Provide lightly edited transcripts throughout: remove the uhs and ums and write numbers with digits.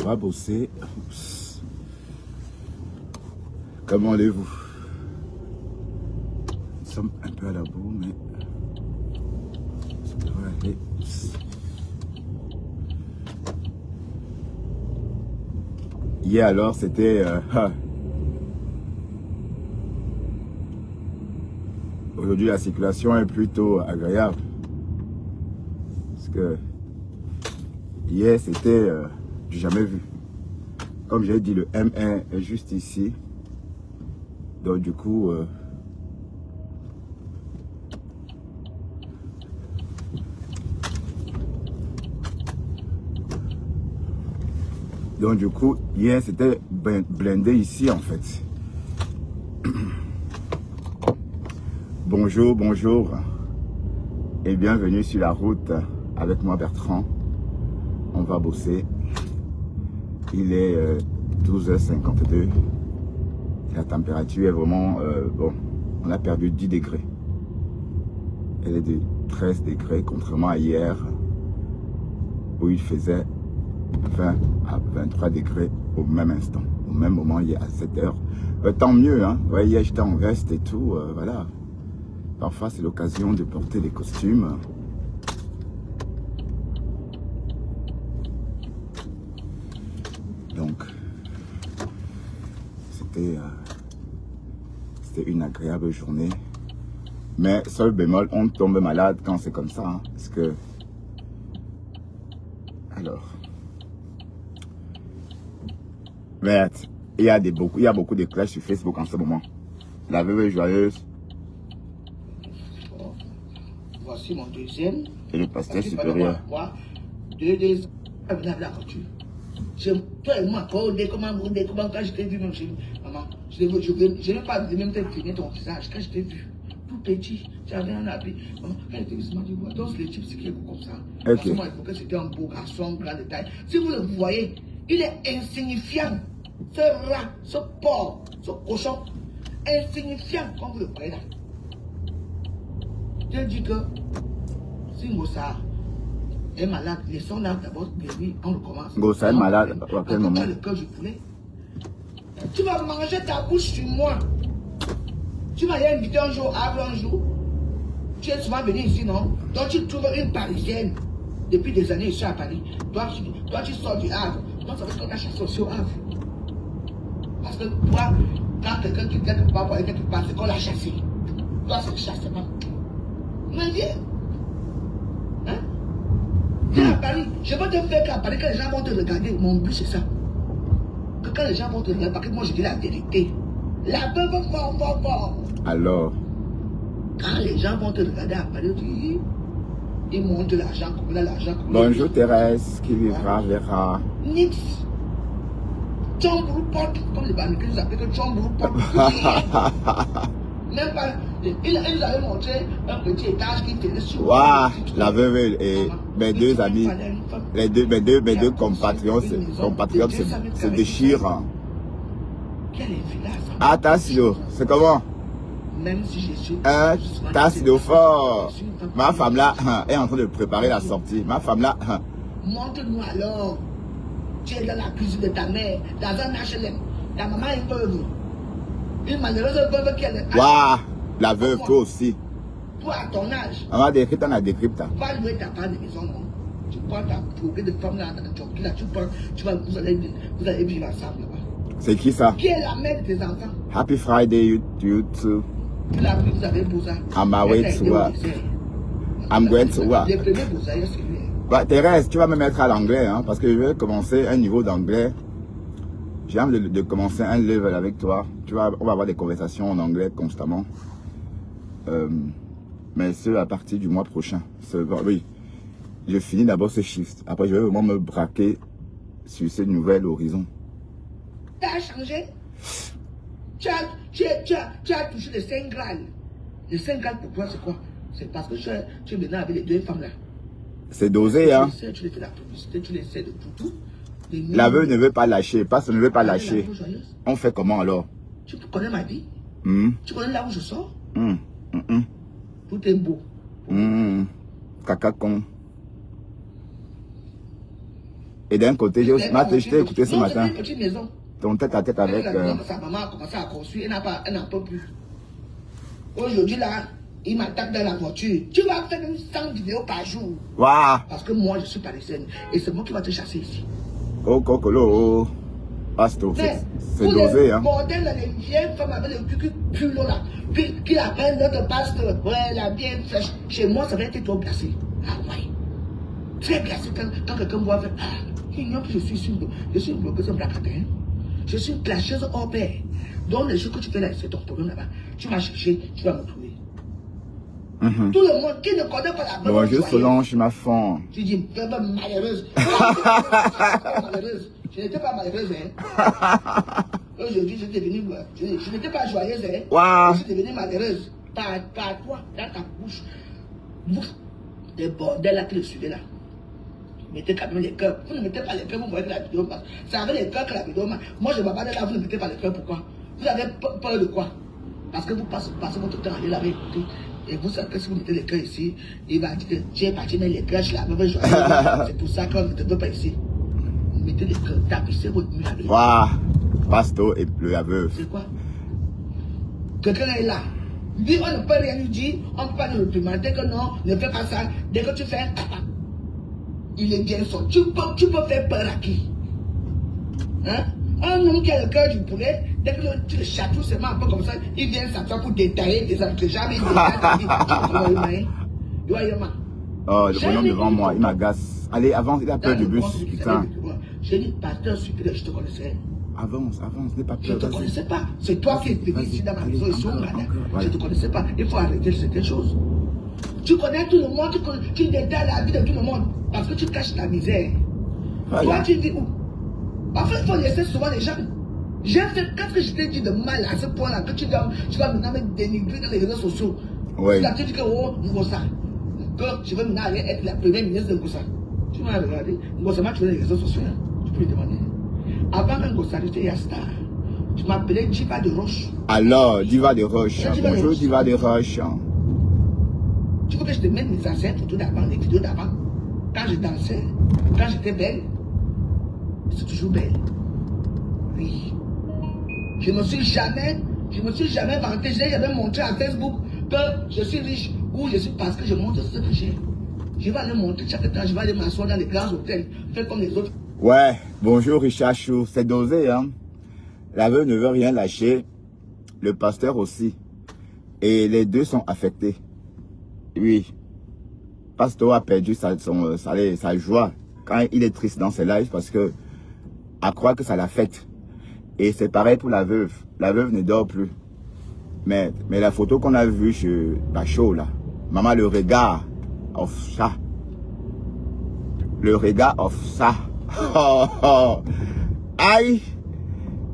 va bosser. Oups. Comment allez-vous? Nous sommes un peu à la bourre, mais ça devrait aller. Hier alors, c'était... Aujourd'hui, la circulation est plutôt agréable. Parce que hier, c'était du jamais vu. Comme j'ai dit, le M1 est juste ici. Donc du coup... hier, c'était blindé ici, en fait. Bonjour, bonjour. Et bienvenue sur la route avec moi, Bertrand. On va bosser. Il est 12h52. La température est vraiment... bon, on a perdu 10 degrés. Elle est de 13 degrés, contrairement à hier, où il faisait 20 à 23 degrés au même instant, au même moment, il y a 7 heures. Tant mieux, hein. Ouais, hier, j'étais en veste et tout, voilà. Parfois, c'est l'occasion de porter des costumes. Donc, c'était une agréable journée. Mais, seul bémol, on tombe malade quand c'est comme ça, hein, parce que... Alors... Mais il y a beaucoup de clashs sur Facebook en ce moment. La veuve est joyeuse. Voici mon deuxième. Et le pasteur supérieur. Deux avec la voiture. J'aime tellement accorder comment quand je t'ai vu, maman, je n'ai pas même filmer ton visage. Quand je t'ai vu, tout petit, j'avais un habit. Maman, quand je t'ai vu, je m'ai dit, donc les types, c'est qui est comme ça. Parce que moi, c'était un beau garçon, grand détail. Si vous le voyez, il est insignifiant. Ce rat, ce porc, ce cochon, insignifiant, comme vous le voyez là. Je dis que si Ngossa est malade, laissons là d'abord guérir, on recommence. Ngossa est malade, à quel moment? Le cœur du poulet. Tu vas manger ta bouche sur moi. Tu m'as invité un jour, un jour. Tu es souvent venu ici, non? Donc tu trouves une Parisienne. Depuis des années, je suis à Paris. Toi, tu sors du Havre. Donc ça veut dire qu'on t'a chassé aussi au Havre. Parce que toi, quand quelqu'un qui quelque part pour aller quelque part, c'est qu'on l'a chassé. Toi, c'est le chassement. Mais viens. Hein? Viens à Paris. Je veux te faire qu'à Paris, quand les gens vont te regarder, mon but c'est ça. Que quand les gens vont te regarder, parce que moi je dis la vérité. La veuve fort. Alors? Quand les gens vont te regarder à Paris, tu dis, ils montent de l'argent, comme là l'argent. Bonjour Thérèse, qui vivra verra. Nix. Tchambroupot, comme les Américains nous appellent que Tchambroupot. Même pas, ils nous avaient montré un petit étage qui faisait sur. Waouh, la veuve et mes deux amis, mes deux compatriotes se déchirent. Ah, Tassilo, c'est comment? Même si je suis. Tassilo fort. Ma femme là est en train de préparer la sortie. Ma femme là. Montre-nous alors. Tu es dans la cuisine de ta mère, dans un HLM. Ta maman est veuve. Une malheureuse veuve qui est. Waouh, la veuve, toi aussi. Toi, à ton âge. On a décrypté, on a décrypté. Va louer ta part de maison, non? Tu prends ta progrès de femme là, dans le jockey là, vous allez vivre ensemble là-bas. C'est qui ça? Qui est la mère de tes enfants? Happy Friday, you too. Tu l'as vu, vous avez beau ça. I'm away to work. I'm going to work. Les premiers beaux aïeux, c'est lui. Bah, Thérèse, tu vas me mettre à l'anglais, hein, parce que je vais commencer un niveau d'anglais. J'ai envie de commencer un level avec toi. Tu vois, on va avoir des conversations en anglais constamment. Mais c'est à partir du mois prochain. Oui, je finis d'abord ce shift. Après, je vais vraiment me braquer sur ce nouvel horizon. Tu as changé. Tu as touché le Saint Graal. Le Saint Graal pour toi, c'est quoi? C'est parce que tu es maintenant avec les deux femmes là. C'est dosé, hein. Tu les fais la publicité, tu les sais de tout. La veuve ne veut pas lâcher, parce qu'elle ne veut pas lâcher. On fait comment alors? Tu connais ma vie? Tu connais là où je sors? Tout est beau. Caca con. Et d'un côté, j'ai aussi je t'ai écouté ce matin. C'est une petite maison. Ton tête à tête avec... Sa maman a commencé à construire, elle n'en peut plus. Aujourd'hui, là, il m'attaque dans la voiture. Tu vas faire 100 vidéos par jour. Waouh! Parce que moi, je suis parisienne. Et c'est moi qui va te chasser ici. Oh, Cocolo. Pasto, c'est dosé, hein. Bordel, là, les vieilles femmes avec le culot, là. Qui appellent notre pasteur. Ouais, la bien fraîche. Chez moi, ça va être trop glacé. Ah, ouais. Très glacé quand quelqu'un me voit faire. Ah, il ignore que je suis une bloqueuse en blacadin. Je suis une clasheuse hors pair. Donc, les choses que tu fais là, c'est ton problème là-bas. Tu vas chercher, tu vas me trouver. Tout le monde qui ne connaît pas la bonne. Bonjour Solange, ma femme. Tu dis, malheureuse. Malheureuse. Je n'étais pas malheureuse, hein. Aujourd'hui, je n'étais pas joyeuse, hein. Wow. Je suis devenue malheureuse. Par toi, dans ta bouche. Des bordels là qui le suivaient là. Vous mettez quand même les cœurs. Vous ne mettez pas les cœurs, vous voyez que la vidéo passe. C'est avec les cœurs que la vidéo passe. Moi, je ne vais pas là, vous ne mettez pas les cœurs. Pourquoi? Vous avez peur de quoi? Parce que vous passez votre temps à aller la réécouter. Et vous savez que si vous mettez les cœurs ici, il va dire que j'ai parti mettre les cœurs, je la même joie. C'est pour ça qu'on ne te veut pas ici. Vous mettez les cœurs, tapissez votre mur avec. Waouh! Pasto et le aveugle. C'est quoi? Quelqu'un est là. Lui, on ne peut rien lui dire, on ne peut pas le réprimander que non, ne fais pas ça. Dès que tu fais, il est bien sorti. Tu peux faire peur à qui? Hein? Un homme qui a le cœur du poulet, dès que tu le chatouilles seulement un peu comme ça, il vient s'asseoir pour détailler des actes. Jamais il détaille. Oh, le bonhomme devant moi, il m'agace. Allez, avance, il a peur du bus, putain. J'ai dit, pasteur supérieur, je te connaissais. Avance, n'aie pas peur. Je ne te connaissais pas. C'est toi qui es venu ici dans ma maison, ici au Ghana. Je ne te connaissais pas. Il faut arrêter certaines choses. Tu connais tout le monde, tu détailles la vie de tout le monde. Parce que tu caches la misère. Voilà. Toi, tu vis où? Parfois, il faut laisser souvent les gens. J'ai fait, qu'est-ce que je t'ai dit de mal à ce point-là, que tu vas maintenant me dénigrer dans les réseaux sociaux. Oui. Tu as dit que, oh, Ngossa, que je vais maintenant aller être la première ministre de Ngossa. Tu m'as regardé. Ngossa m'a trouvé les réseaux sociaux. Tu peux lui demander. Avant que Ngossa, j'étais Yasta. Tu m'appelais Diva de Roche. Alors, Diva de Roche. Bonjour, Diva de Roche. Tu veux que je te mette mes anciennes photos d'avant, les vidéos d'avant? Quand je dansais, quand j'étais belle, c'est toujours belle. Oui. Je ne me suis jamais vanté, je n'ai jamais montré à Facebook que je suis riche ou je suis parce que je montre ce que j'ai. Je vais aller montrer chaque temps, je vais aller m'asseoir dans les grands hôtels, faire comme les autres. Ouais, bonjour Richard Chou, c'est dosé, hein. La veuve ne veut rien lâcher, le pasteur aussi. Et les deux sont affectés. Oui, pasteur a perdu sa joie quand il est triste dans ses lives parce que à croire que ça l'affecte. Et c'est pareil pour la veuve. La veuve ne dort plus. Mais la photo qu'on a vue chez Bachot, là, maman, le regard of ça. Le regard of ça. Oh, oh. Aïe!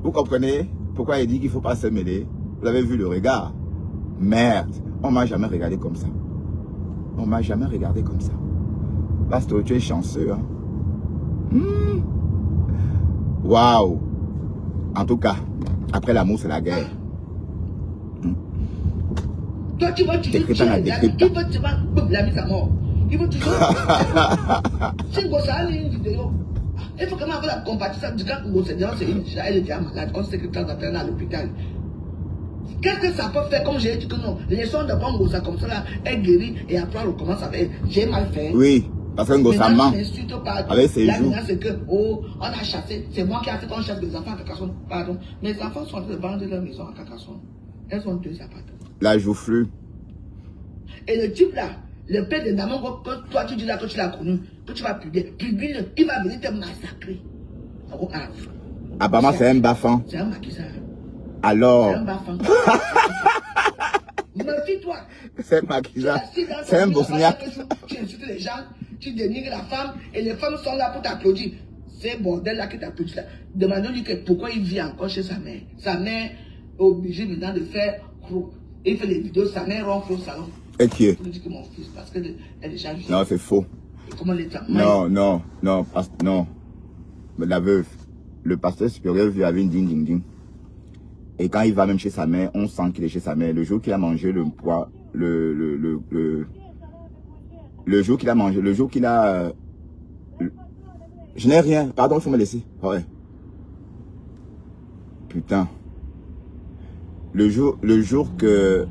Vous comprenez pourquoi il dit qu'il ne faut pas se mêler? Vous avez vu le regard? Merde! On ne m'a jamais regardé comme ça. On ne m'a jamais regardé comme ça. Pasteur, tu es chanceux, hein? Waouh! En tout cas, après l'amour, c'est la guerre. Toi, tu vas tuer il veut la mise à mort. Il veut toujours. C'est Ngossa a une vidéo. Il faut quand même avoir la compassion. Quand Ngossa c'est une elle est déjà malade. On sait que quand elle est à l'hôpital. Qu'est-ce que ça peut faire? Comme j'ai dit que non. Laissons de prendre Ngossa comme ça, là, elle guérit et après on recommence avec. J'ai mal fait. Oui, parce que Ngossa ment. Avec ses joues. C'est que, oh, on a chassé. C'est moi qui a fait qu'on chasse des enfants à Carcassonne. Pardon. Mes enfants sont en train de vendre leur maison à Carcassonne. Elles ont 2 appartements. La joufflue. Et le type là, le père de Naman, que toi tu dis là que tu l'as connu, que tu vas publier, il va venir te massacrer. Apparemment, c'est un baffant. C'est un maquisard. Alors. C'est un baffant. Méfie-toi. C'est un maquisard. C'est un bosniaque. Tu insultes les gens, tu dénigres la femme, et les femmes sont là pour t'applaudir. C'est bordel là qui t'applaudit là. Demandons-lui pourquoi il vit encore chez sa mère. Sa mère est obligée maintenant de faire croc. Il fait les vidéos, sa mère rentre au salon. Et qui est? Je dis que mon fils, parce qu'elle est déjà vieille. Non, c'est faux. Et comment les non. Non. La veuve, le pasteur supérieur vit avec une ding. Et quand il va même chez sa mère, on sent qu'il est chez sa mère. Le jour qu'il a mangé le poids, le jour qu'il a mangé, le jour qu'il a... Je n'ai rien. Pardon, il faut me laisser. Ouais. Putain. Le jour que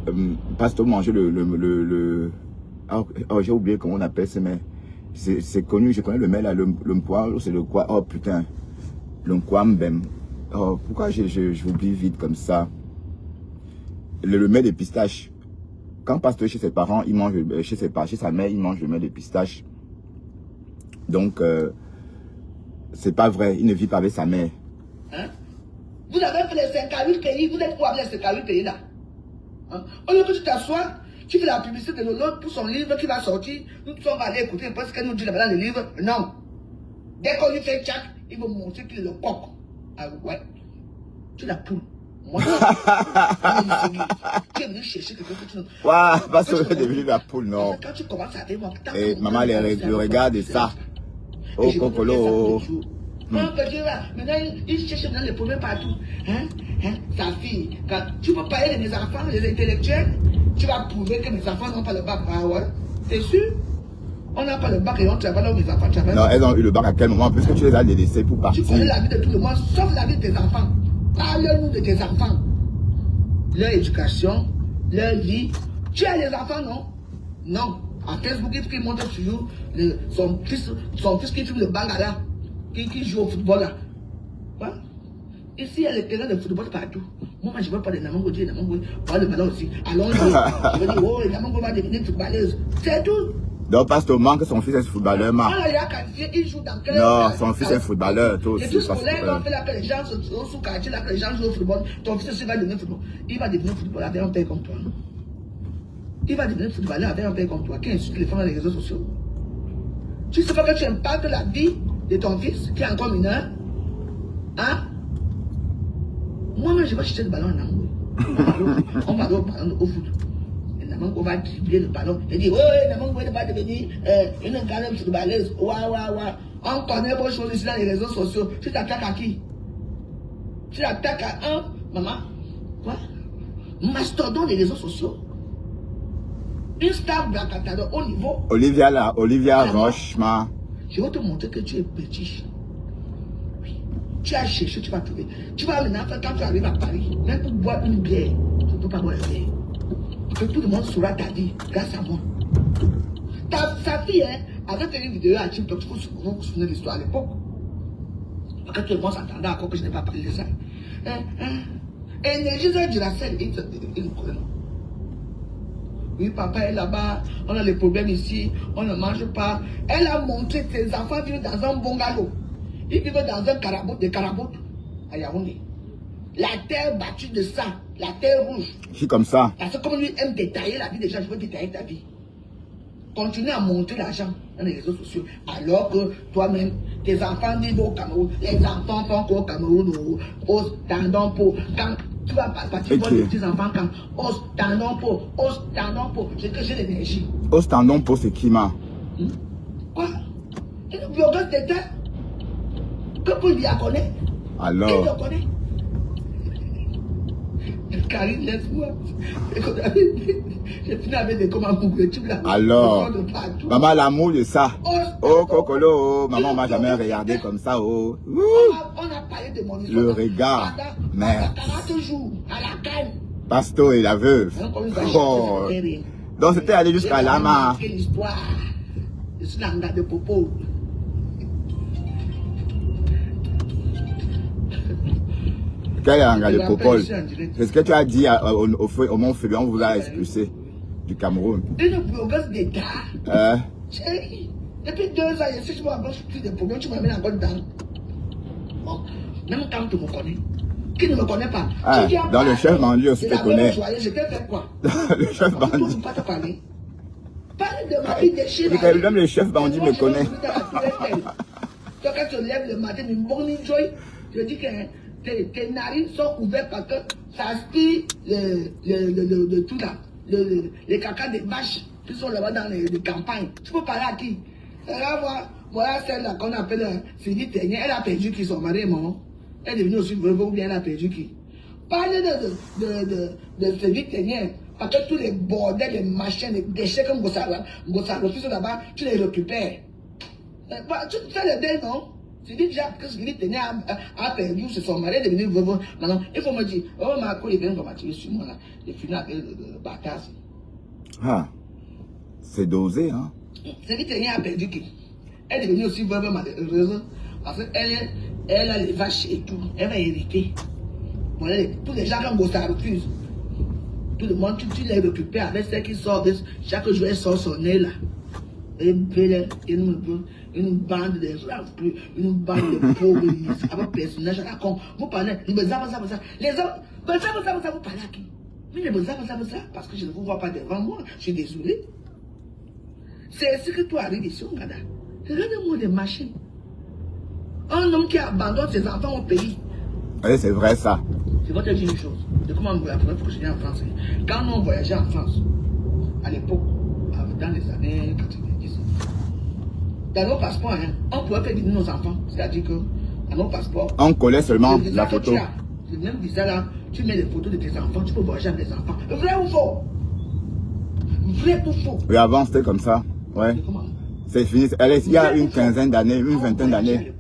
Pasteur mangeait oh, j'ai oublié comment on appelle ça, mais c'est connu, je connais le mets là, le poil, c'est le quoi? Oh putain. Le kwambem. Oh, pourquoi j'oublie vite comme ça? Le mets de pistache. Quand Pasteur chez ses parents, il mange chez sa mère, il mange le mets de pistache. Donc, c'est pas vrai, il ne vit pas avec sa mère. Hein? Vous avez fait les 58 pays, vous êtes quoi avec les 58 pays là? Hein? Au lieu que tu t'assois, tu fais la publicité de Lolo pour son livre qui va sortir, nous sommes allés écouter parce qu'elle nous dit là-bas dans le livre. Non. Dès qu'on lui fait tchac, il va montrer qu'il est le coq. Ah ouais. Tu la poule. Moi, tu es venu chercher quelqu'un que tu ne... Waouh, parce que tu es devenu la poule, non. Quand tu commences à vivre, et maman, le regard de ça. Oh, Cocolo. Maintenant, il cherche dans les problèmes partout. Hein? Sa fille, quand tu peux parler de mes enfants, les intellectuels, tu vas prouver que mes enfants n'ont pas le bac. Ah ouais? T'es sûr? On n'a pas le bac et on travaille là où mes enfants travaillent. Non, elles ont eu le bac à quel moment? Parce que tu les as laissés pour partir. Tu connais la vie de tout le monde, sauf la vie de tes enfants. Parle-nous de tes enfants. Leur éducation, leur vie. Tu as les enfants, non? Non. À Facebook, il montre toujours son fils qui fume le bangala, qui joue au football là. Ouais. Ici, il y a les terrains de football partout. Moi, je ne veux pas de Namango Dieu, Namango, pas le ballon aussi. Allons-y. Je veux dire, oh, Namango va devenir footballeuse. C'est tout. Donc, Pasteur manque son fils est footballeur, ma. Ah, il a qualifié, il joue dans quel... Non, son fils est footballeur, toi aussi. Et tout ce qu'on fait là, que les gens sont sous quartier, là, que les gens jouent au football. Ton fils aussi va devenir football. Il va devenir footballeur avec un père comme toi. Il va devenir footballeur avec un père comme toi, qui insulte les femmes dans les réseaux sociaux. Tu sais pas que tu impactes la vie de ton fils, qui est encore mineur? Hein? Moi-même, je vais chercher le ballon en amour. On va aller au foot. Namango va dribbler le ballon. Il dit, ouais, Namango va devenir une grande footballeuse. Waouh. On connaît vos choses ici dans les réseaux sociaux. Tu t'attaques à qui? Tu t'attaques à un, maman? Quoi? Mastodon des réseaux sociaux. Une star Blacatado au niveau. Olivia Roche, ma. Je vais te montrer que tu es petit. Oui. Tu as cherché, tu vas trouver. Tu vas maintenant faire quand tu arrives à Paris, même pour boire une bière, tu ne peux pas boire une bière. Que tout le monde saura ta vie grâce à moi. Sa fille, avait fait une vidéo à TikTok, tu vous vous souvenez de l'histoire à l'époque. Quand tout le monde s'attendait à quoi que je n'ai pas parlé de ça. Énergie de la scène, il nous connaît. Oui, papa est là-bas, on a les problèmes ici, on ne mange pas. Elle a montré que ses enfants vivent dans un bungalow. Ils vivent dans un carabout à Yaoundé. La terre battue de sang, la terre rouge. C'est comme ça. Parce que comme lui aime détailler la vie des gens, je veux détailler ta vie. Continue à montrer l'argent dans les réseaux sociaux. Alors que toi-même, tes enfants vivent au Cameroun. Les enfants font qu'au Cameroun, au tendon pour. Quand tu vas partir voir les petits enfants, quand os tendon pour. C'est que j'ai l'énergie. Os tendon pour, c'est qui, ma? Quoi? Une blogueuse d'État que pour lui la connaît. Alors. Qui le connaît? Karine, laisse-moi. J'ai fini avec des commandes là. Alors, maman, l'amour de ça. Oh, Cocolo, maman m'a jamais regardé comme ça. Oh. On a parlé de mon histoire. Le regard. Merde. 40 jours à la canne. Pasteur et la veuve. Oh. Donc, c'était allé jusqu'à là, ma. Quelle histoire. Je suis l'anga de Popo. Quel est l'anga de Popol? C'est ce que tu as dit au Mont Fébé, on vous a expulsé du Cameroun. Une blogueuse d'État. Depuis 2 ans, si je vois plus de problèmes, tu m'amènes encore dedans. Bon, même quand tu me connais. Qui ne me connaît pas. Dans le chef bandit aussi te connaît. Je t'ai fait quoi? Le chef bandit. Je ne peux pas te parler. Parle de ma vie déchirée. Même le chef bandit me connaît. Toi, quand tu lèves le matin, une bonne joie, je dis que tes narines sont ouvertes parce que ça aspire le tout là, les caca des vaches qui sont là-bas dans les campagnes. Tu peux parler à qui? Voilà celle-là qu'on appelle Sylvie Ténier. Elle a perdu qui, son mari est mort. Elle est devenue aussi veuve ou bien elle a perdu qui? Parlez de Sylvie Ténier. Parce que tous les bordels, les machins, les déchets comme Gossaro, qui sont là-bas, tu les récupères. Tu fais le deuil, non? Tu dis déjà que ce qu'il tenait à perdu, c'est son mari est devenu veuve. Maintenant, il faut me dire, oh, ma colle est bien comme tu es sur moi là. Il finit avec le bâtard. Ah, c'est dosé, hein. C'est qu'il tenait à perdu qui. Elle est devenue aussi veuve malheureuse. Parce qu'elle a les vaches et tout. Elle va hériter. Voilà, tous les gens quand ça refuse. Tout le monde, tu l'as occupé avec celle qui sort de chaque jour, elle sort son nez là. Une bande de rafleux, une bande de pauvres, avec personnage à la con. Vous parlez, les hommes, vous parlez à qui? Mais les ça, parce que je ne vous vois pas devant moi, je suis désolé. C'est ce que toi arrives ici, Gada. Regardez-moi des machines. Un homme qui abandonne ses enfants au pays. Oui, c'est vrai ça. Je vais te dire une chose. De comment la première fois que je viens en France. Quand on voyageait en France, à l'époque, dans les années 90, dans nos passeports, hein, on pouvait faire venir nos enfants. C'est-à-dire que dans nos passeports, on collait seulement la photo. Le même visa là, tu mets les photos de tes enfants, tu peux voyager avec les enfants. Vrai ou faux? Vrai ou faux? Oui, avant c'était comme ça. Ouais. C'est fini. Allez, il y a une quinzaine d'années, une vingtaine d'années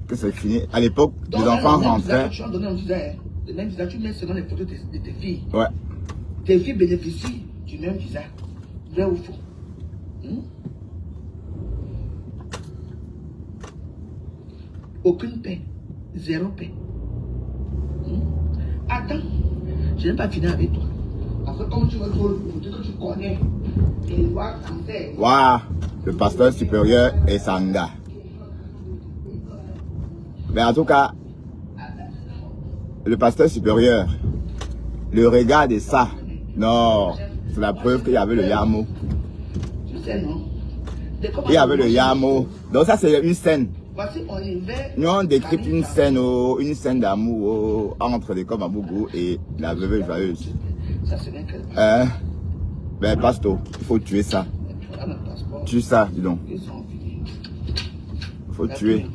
que c'est fini. À l'époque, les enfants rentraient. Le même visa, tu mets seulement les photos de tes filles. Ouais. Tes filles bénéficient du même visa. Vrai ou faux? Aucune paix. Zéro paix. Attends, je n'ai pas fini avec toi. Parce que comme tu veux trop le côté que tu connais, et voir français. Waouh, le pasteur supérieur est Sanga. Mais en tout cas, le pasteur supérieur, le regard de ça, non, c'est la preuve qu'il y avait le Yamo. Tu sais, non? Il y avait le Yamo. Donc ça, c'est une scène. Voici mon hiver. Nous, on décrit une scène d'amour entre les Komabougou et la veuve joyeuse. Ça, c'est bien que... Ben, Pasto, il faut tuer ça. Tue ça, dis donc. Il faut tuer.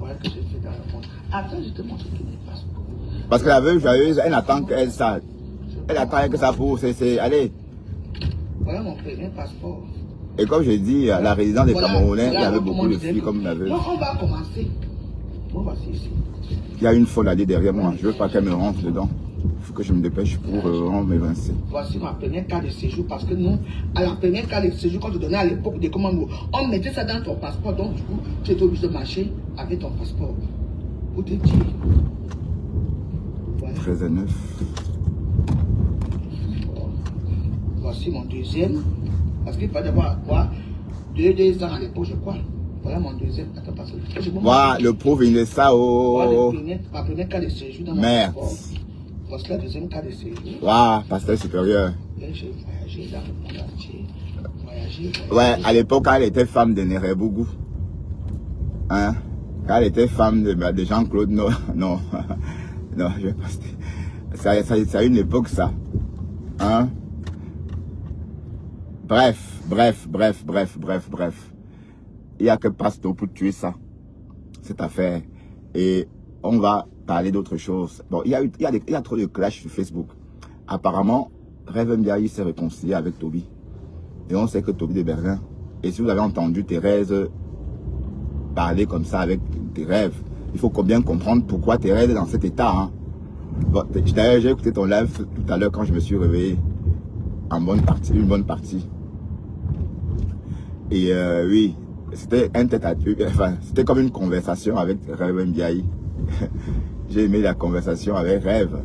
Attends, je te montre tous mes passeports. Parce que la veuve joyeuse, elle attend qu'elle ça. Elle attend que ça pour... Allez. Voilà mon premier passeport. Et comme je dis, la résidence des Camerounais, il y avait beaucoup de filles comme la veuve. Non, on va commencer. Bon, voici ici. Il y a une folle allée derrière moi. Je veux pas qu'elle me rentre dedans. Il faut que je me dépêche pour m'évincer. Voici ma première carte de séjour. Parce que nous, à la première carte de séjour qu'on te donnait à l'époque des commandes, on mettait ça dans ton passeport. Donc, du coup, tu étais obligé de marcher avec ton passeport. Pour te dire. Voilà. 13 et 9. Voici mon deuxième. Parce qu'il fallait avoir quoi 2 ans à l'époque, je crois. Voilà mon deuxième. Attends, parce que voilà, le pauvre, il est ça. Oh. Ma première carte de séjour dans mon merde. passeport. Voici la deuxième carte de séjour. Waouh, pasteur supérieur. J'ai voyagé dans le monde entier. Voyagé. Ouais, à l'époque, elle était femme de Nerebougou. Hein? Quand elle était femme de Jean-Claude, non, non. Non, je vais pas. C'est à une époque, ça. Hein? Bref. Il n'y a que Pasto pour tuer ça. Cette affaire. Et on va parler d'autre chose. Bon, il y a trop de clash sur Facebook. Apparemment, Rêve Ndiaye s'est réconcilié avec Toby. Et on sait que Toby de Berlin. Et si vous avez entendu Thérèse parler comme ça avec tes rêves, il faut bien comprendre pourquoi Thérèse est dans cet état. Hein. Bon, d'ailleurs, j'ai écouté ton live tout à l'heure quand je me suis réveillé. En bonne partie, une bonne partie. Et oui, c'était un tête-à-tête, enfin, c'était comme une conversation avec Rêve Ndiaye. J'ai aimé la conversation avec Rêve.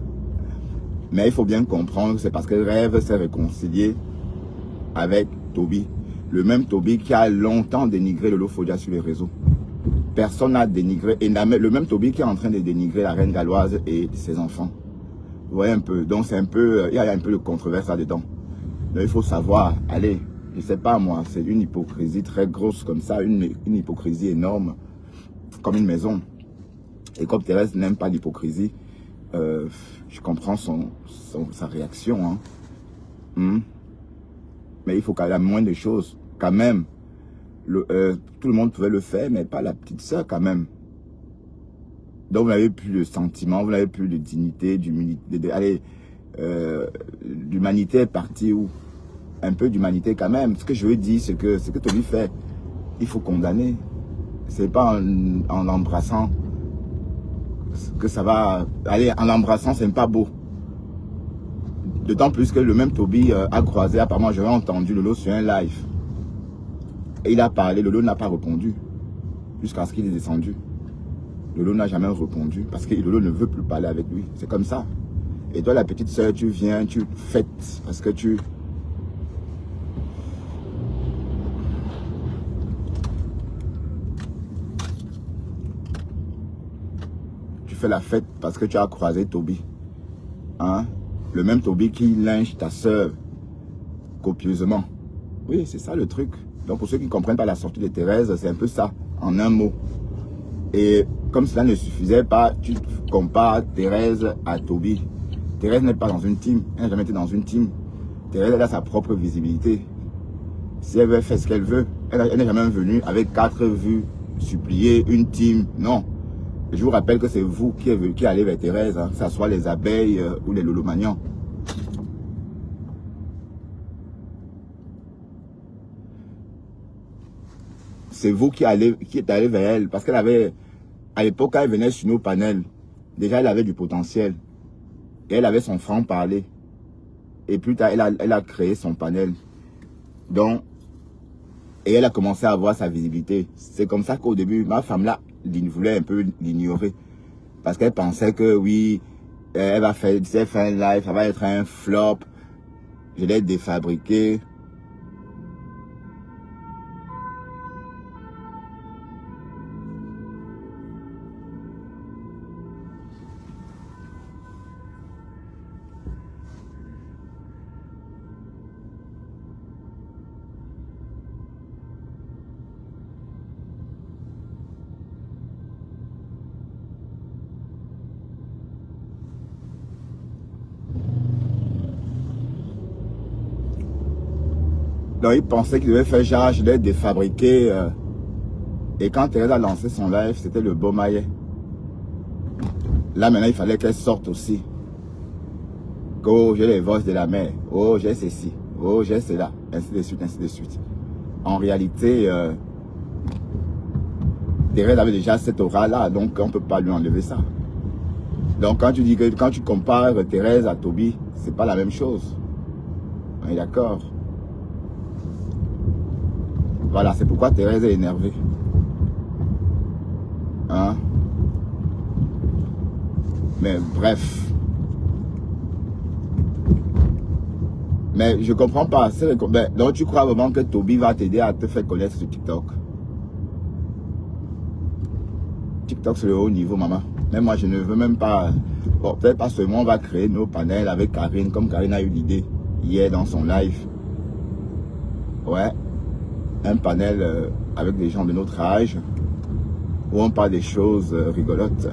Mais il faut bien comprendre que c'est parce que Rêve s'est réconcilié avec Toby. Le même Toby qui a longtemps dénigré le Lofodia sur les réseaux. Personne n'a dénigré, et le même Toby qui est en train de dénigrer la reine galloise et ses enfants. Vous voyez un peu, donc c'est un peu, il y a un peu de controverse là-dedans. Donc il faut savoir, allez, je sais pas moi, c'est une hypocrisie très grosse comme ça, une hypocrisie énorme, comme une maison. Et comme Thérèse n'aime pas l'hypocrisie, je comprends sa réaction. Hein. Mais il faut qu'à la moindre des choses, quand même, tout le monde pouvait le faire, mais pas la petite sœur quand même. Donc vous n'avez plus de sentiments, vous n'avez plus de dignité, d'humanité. Allez, l'humanité est partie où? Un peu d'humanité quand même. Ce que je veux dire, c'est que Toby fait, il faut condamner. C'est pas en l'embrassant que ça va aller en l'embrassant, c'est pas beau. D'autant plus que le même Toby a croisé, apparemment j'avais entendu Lolo sur un live. Et il a parlé, Lolo n'a pas répondu. Jusqu'à ce qu'il est descendu. Lolo n'a jamais répondu parce que Lolo ne veut plus parler avec lui. C'est comme ça. Et toi, la petite soeur, tu viens, tu fêtes parce que tu fais la fête parce que tu as croisé Toby. Hein? Le même Toby qui lynche ta soeur copieusement. Oui, c'est ça le truc. Donc pour ceux qui ne comprennent pas la sortie de Thérèse, c'est un peu ça, en un mot. Et comme cela ne suffisait pas, tu compares Thérèse à Toby. Thérèse n'est pas dans une team, elle n'a jamais été dans une team. Thérèse, elle a sa propre visibilité. Si elle veut faire ce qu'elle veut, elle n'est jamais venue avec 4 vues, supplier une team. Non. Je vous rappelle que c'est vous qui allez vers Thérèse, hein, que ce soit les abeilles ou les lolomagnons. C'est vous qui êtes allé vers elle. Parce qu'elle avait, à l'époque, quand elle venait sur nos panels, déjà elle avait du potentiel. Et elle avait son franc-parler. Et plus tard, elle a créé son panel. Donc, et elle a commencé à avoir sa visibilité. C'est comme ça qu'au début, ma femme là, voulait un peu l'ignorer. Parce qu'elle pensait que oui, elle va faire, si elle fait un live, ça va être un flop. Je l'ai défabriqué. Donc il pensait qu'il devait faire genre, je l'ai défabriqué. Et quand Thérèse a lancé son live, c'était le beau maillet. Là maintenant, il fallait qu'elle sorte aussi. Oh, j'ai les voix de la mer. Oh, j'ai ceci. Oh, j'ai cela. Ainsi de suite, ainsi de suite. En réalité, Thérèse avait déjà cette aura-là, donc on ne peut pas lui enlever ça. Donc quand tu dis que quand tu compares Thérèse à Toby, c'est pas la même chose. On est d'accord? Voilà, c'est pourquoi Thérèse est énervée. Hein? Mais bref. Mais je comprends pas. Donc tu crois vraiment que Toby va t'aider à te faire connaître sur TikTok? TikTok c'est le haut niveau, maman. Mais moi je ne veux même pas. Bon, peut-être pas seulement on va créer nos panels avec Karine, comme Karine a eu l'idée hier dans son live. Ouais. Un panel avec des gens de notre âge où on parle des choses rigolotes.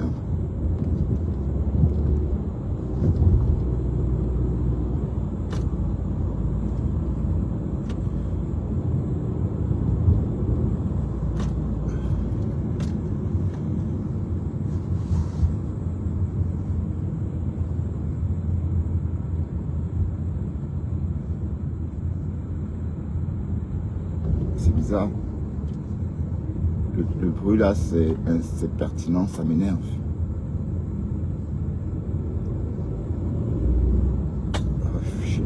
C'est bizarre. Le bruit là, c'est pertinent, ça m'énerve. Oh, shit.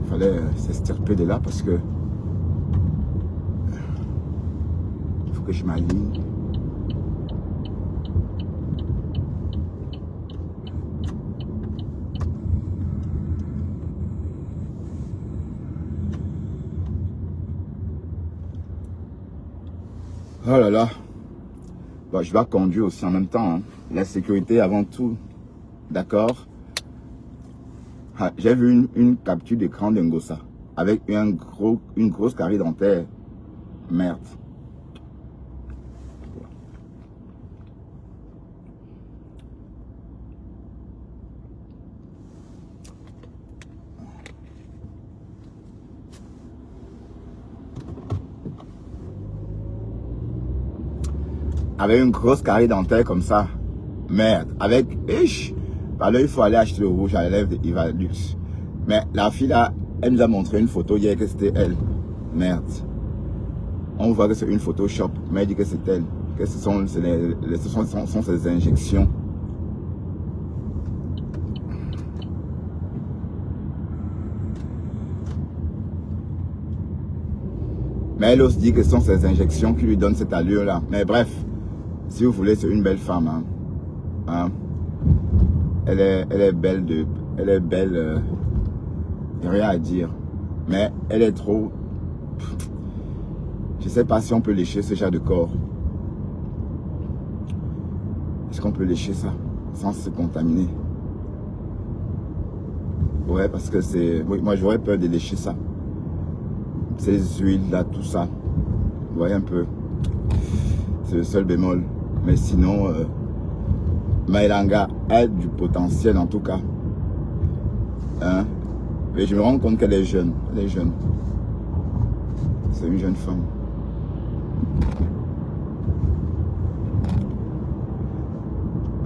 Il fallait s'extirper de là parce que il faut que je m'aligne. Oh là là. Bon, je vais conduire aussi en même temps. Hein. La sécurité avant tout. D'accord. Ah, j'ai vu une capture d'écran d'un Ngossa avec une grosse carie dentaire. Merde. Avec une grosse carie dentaire comme ça. Merde. Avec... Alors il faut aller acheter le rouge à la lèvre de Ivalux. Mais la fille là, elle nous a montré une photo hier que c'était elle. Merde. On voit que c'est une Photoshop, mais elle dit que c'est elle. Que ce sont ses injections. Mais elle aussi dit que ce sont ses injections qui lui donnent cette allure-là. Mais bref, si vous voulez, c'est une belle femme. Hein. Hein? Elle est belle de... Elle est belle... rien à dire. Mais elle est trop... Je sais pas si on peut lécher ce genre de corps. Est-ce qu'on peut lécher ça sans se contaminer? Ouais, parce que c'est... Oui, moi j'aurais peur de lécher ça. Ces huiles là, tout ça. Vous voyez un peu. C'est le seul bémol. Mais sinon, Maëlanga a du potentiel en tout cas. Hein? Mais je me rends compte qu'elle est jeune. Elle est jeune. C'est une jeune femme.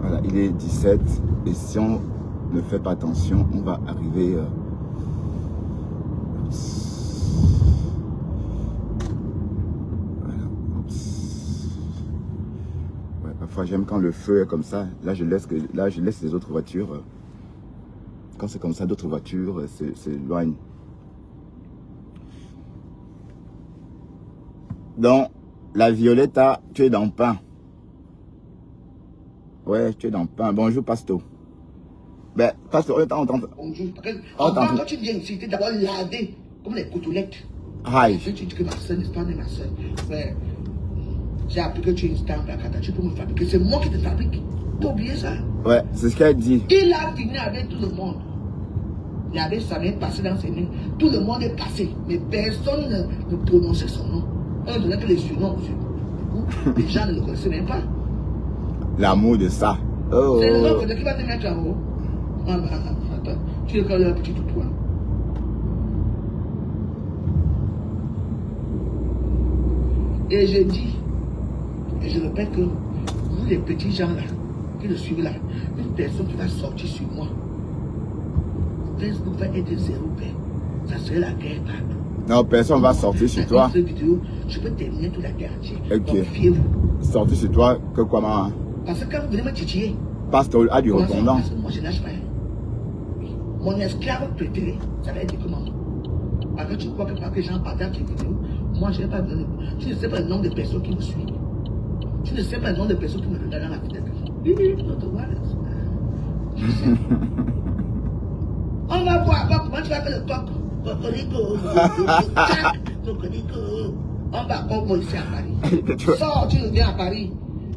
Voilà, il est 17. Et si on ne fait pas attention, on va arriver... Parfois j'aime quand le feu est comme ça. Là je laisse les autres voitures. Quand c'est comme ça, d'autres voitures s'éloignent. Donc la Violetta, tu es dans le pain. Ouais, tu es dans le pain. Bonjour Pasto. Ben Pasto, on t'entend. Bonjour. Quand tu viens ici, tu es d'abord lavé comme les côtelettes. Aïe. Tu dis que ma soeur n'est pas ma soeur. Ouais. J'ai appris que tu es une star, tu peux me fabriquer. C'est moi qui te fabrique. T'as oublié ça? Ouais, c'est ce qu'elle dit. Il a fini avec tout le monde. Il avait sa main passée dans ses mains. Tout le monde est passé. Mais personne ne prononçait son nom. On ne donnait que les surnoms. Les gens ne le connaissaient même pas. L'amour de ça. Oh. C'est le nom qui va te mettre en haut. Attends, tu es quand même un petit toutou. Et je dis, et je répète que vous les petits gens là, qui le suivent là, une personne qui va sortir sur moi, Facebook va être zéro paix. Ça serait la guerre partout. Non, personne va sortir sur toi. Cette vidéo, je peux terminer toute la guerre entière. Ok. Donc fiez-vous. Sortir sur toi, que quoi, maman? Parce que quand vous venez me titiller, Pasteur a du répondant. parce que moi je lâche pas. Mon esclave préféré, ça va être comment? Parce que tu crois que parce que les gens partagent tes vidéos, moi je n'ai pas besoin de... Tu ne sais pas le nombre de personnes qui me suivent. Tu ne sais pas le nombre de personnes qui me regardent dans la fenêtre. On va voir comment tu vas faire le coq. Cocorico. On va comme ici à Paris. Sors, tu reviens à Paris.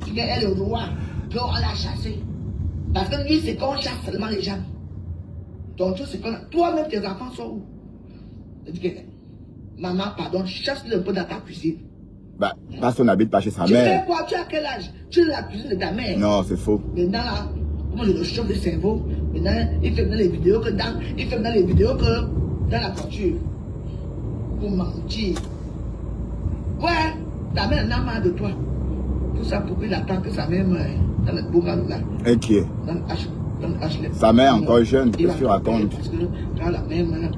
Tu viens être le roi. Puis on l'a chassé. Parce que lui, c'est qu'on chasse seulement les gens. Donc, tu sais qu'on a... Toi-même, tes enfants sont où? Je dis que, maman, pardon, chasse-le un peu dans ta cuisine. Bah, parce qu'on n'habite pas chez sa Tu mère. fais quoi? Tu as quel âge? Tu es dans la cuisine de ta mère. Non, c'est faux. Maintenant, là, comment je le chauffe le cerveau? Maintenant, il fait dans les vidéos que dans... Il fait dans les vidéos que dans la voiture. Pour mentir. Ouais, ta mère n'a marre de toi. Tout ça pour qu'il attend que sa mère meure dans le boucan là. Et qui est? Dans le HLM. Sa mère encore jeune, qu'est-ce que tu racontes? Parce que quand la mère meurt,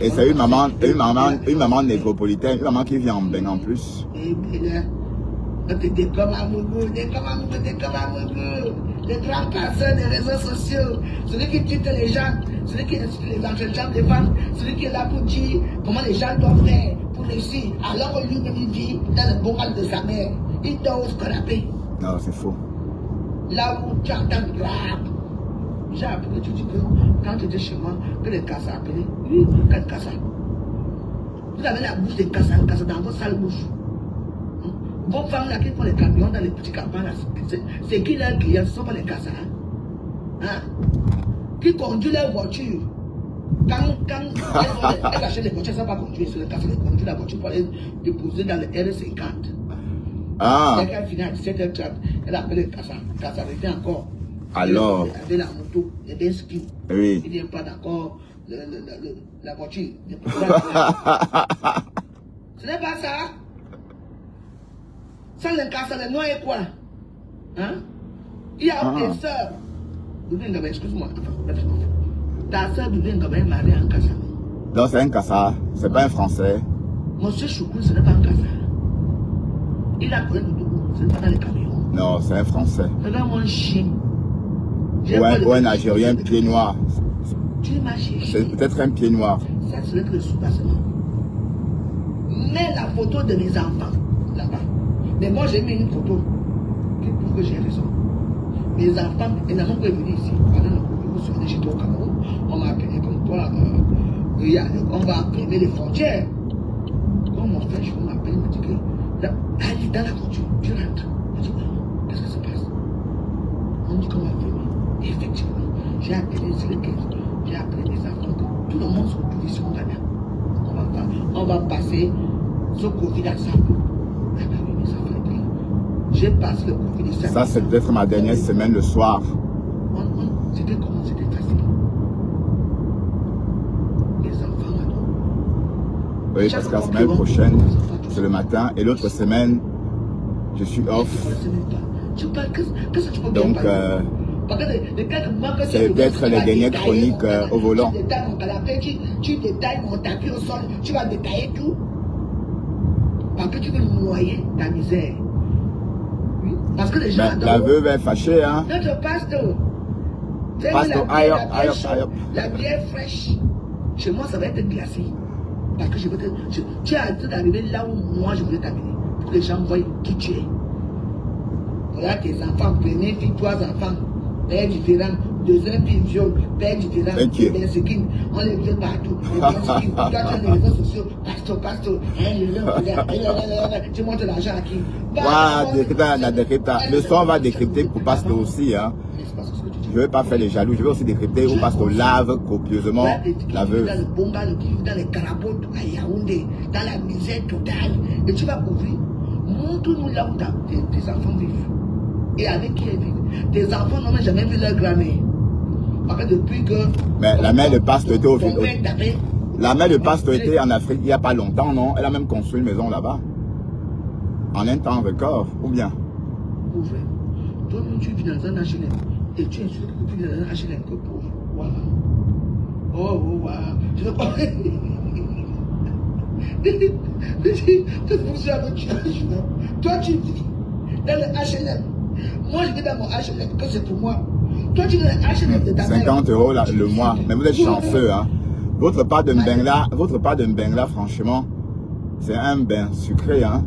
et c'est une maman négropolitaine, une maman qui vient en Bénin en plus. Et bien, t'es comme amoureux, les grands passeurs des réseaux sociaux, celui qui tue les gens, celui qui insulte les gens, les femmes, celui qui est là pour dire comment les gens doivent faire pour réussir, alors que lui-même il vit dans le bocal de sa mère. Il dort au canapé. Non, c'est faux. Là où tu entends grave. J'ai appris que tu dis que quand tu étais chez moi, que les casses appelaient. Oui, quel cassa? Vous avez la bouche des casses dans votre sale bouche. Vos femmes là qui font les camions dans les petits campagnes, c'est qui leurs clients? Ce ne sont pas les casses. Hein? Qui conduit leur voiture. Quand elles achètent les voitures, elles ne savent pas conduire sur les casses, elles conduisent la voiture pour aller déposer dans le R50. Ah. Dès qu'elle finit à 17h30, elle appelle le cassa. Le cassa revient encore. Alors. Avec la moto, les bien ski. Oui. Il n'est pas d'accord. La voiture. Ce n'est pas ça. Sans l'incarcération, les noirs et quoi? Hein? Il y a des sœurs. Excuse-moi. Ta sœur Doudou Ngaba est mariée en Kassa. Donc c'est un Kassa, c'est pas un Français. Monsieur Choukou, ce n'est pas un Kassa. Il a connu Doudou, ce n'est pas dans les camions. Non, c'est un Français. Regarde mon chien. Ou un Algérien pied noir. Tu m'as cherché. C'est peut-être un pied noir. Ça, ce n'est que le sous-bassement. Mets la photo de mes enfants là-bas. Mais moi, j'ai mis une photo qui prouve que j'ai raison. Mes enfants, ils n'ont pas venu ici. Pendant le Covid, vous souvenez, j'étais au Cameroun. On m'a appelé comme toi. On va imprimer les frontières. Quand mon frère, je m'appelle, il me dit que allez dans la voiture, tu rentres. Je dis, qu'est-ce qui se passe? On dit qu'on va imprimer. Effectivement, j'ai appelé les 15. J'ai appelé les enfants. Tout le monde se retrouve ici au Ghana. On va passer ce Covid ensemble. Ah bah oui, mes enfants, j'ai passé le Covid ensemble. Ça, c'est peut-être ma dernière semaine le soir. C'était comment? C'était facile. Les enfants, alors. Oui, parce que la semaine prochaine, c'est le matin. Et l'autre semaine, je suis off. Donc, c'est peut-être les dernières chroniques au volant. Tu détailles mon tapis au sol, tu vas détailler tout. Parce que tu veux noyer ta misère. Oui. Parce que les gens adorent. La veuve est fâchée, hein. Notre pasteur. Pasteur, aïe, aïe, aïe. La bière fraîche. Chez moi, ça va être glacé. Parce que je veux tu as tout d'arriver là où moi je voulais t'amener. Pour que les gens voient qui tu es. Voilà tes enfants, première fille, 3 enfants. Père différent, deuxième fille viol, père différent, bien skin, on les viole partout. Toi tu as les réseaux sociaux, pasteur, tu montres l'argent à qui? Le son va décrypter pour pasteur aussi, hein. Je ne veux pas faire les jaloux, je veux aussi décrypter où pasteur lave copieusement la veuve. Dans le bomba, dans les carabotes à Yaoundé, dans la misère totale, et tu vas ouvrir, montre-nous là où tes enfants vivent. Et avec qui ils vivent. Tes enfants n'ont jamais vu leur grand-mère. Parce que depuis que... Mais la mère de pasteur était La mère de pasteur était en Afrique il n'y a pas longtemps, non? Elle a même construit une maison là-bas. En un temps record, ou bien? Pauvre. Toi-même, tu vis dans un HLM. Et tu insultes que tu vis dans un HLM que pauvre. Voilà. Oh, wow. Je ne veux pas... Toi, tu vis dans le HLM. Moi, je vais dans mon HLM, que c'est pour moi. Toi, tu veux un HLM de ta mère. 50 € le mois. Mais vous êtes chanceux, hein. Votre part de Mbengla, franchement, c'est un bain sucré, hein.